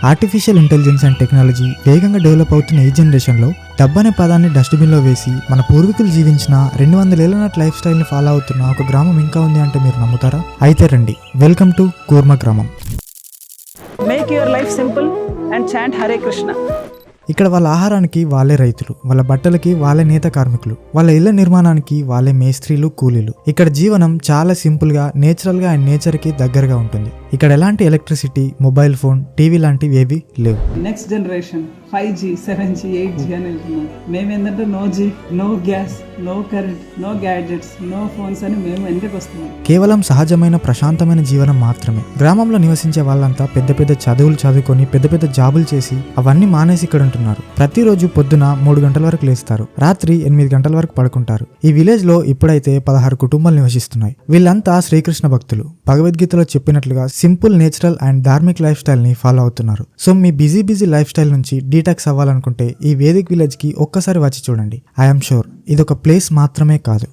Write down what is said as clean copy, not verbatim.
Artificial intelligence and technology వేగంగా develop అవుతున్న ఈ జనరేషన్లో డబ్బు అనే పదాన్ని డస్ట్బిన్లో వేసి మన పూర్వీకులు జీవించిన 200 ఏళ్ల నాటి లైఫ్ స్టైల్ని ఫాలో అవుతున్న ఒక గ్రామం ఇంకా ఉంది అంటే మీరు నమ్ముతారా? అయితే రండి, వెల్కమ్ టు కూర్మ గ్రామం. Make your life simple and chant Hare Krishna. ఇక్కడ వాళ్ళ ఆహారానికి వాళ్ళే రైతులు, వాళ్ళ బట్టలకి వాళ్ళే నేత కార్మికులు, వాళ్ళ ఇళ్ల నిర్మాణానికి వాళ్ళే మేస్త్రీలు, కూలీలు. ఇక్కడ జీవనం చాలా సింపుల్ గా, నేచురల్ గా అండ్ నేచర్ కి దగ్గరగా ఉంటుంది. ఇక్కడ ఎలాంటి ఎలక్ట్రిసిటీ, మొబైల్ ఫోన్, టీవీ లాంటివి ఏవి లేవు. Next generation 5G, 7G, 8G అని వెళ్తున్నాం. మేమేంటంటే no G, no gas, no current, no gadgets, no phones అని మేము ఎందుకు వస్తున్నాం. కేవలం సహజమైన ప్రశాంతమైన జీవనం మాత్రమే. గ్రామంలో నివసించే వాళ్ళంతా పెద్ద పెద్ద చదువులు చదువుకొని పెద్ద పెద్ద జాబులు చేసి అవన్నీ మానేసి ఇక్కడ ఉంటున్నారు. ప్రతిరోజు పొద్దున 3 గంటల వరకు లేస్తారు, రాత్రి 8 గంటల వరకు పడుకుంటారు. ఈ విలేజ్ లో ఇప్పుడైతే 16 కుటుంబాలు నివసిస్తున్నాయి. వీళ్ళంతా శ్రీకృష్ణ భక్తులు. భగవద్గీతలో చెప్పినట్లుగా simple, natural and Dharmik life style ని ఫాలో అవుతున్నారు. సో మీ బిజీ లైఫ్ స్టైల్ నుంచి డీటాక్స్ అవ్వాలనుకుంటే ఈ వేదిక్ విలేజ్ కి ఒక్కసారి వచ్చి చూడండి. ఐఎమ్ షూర్ ఇదొక ప్లేస్ మాత్రమే కాదు,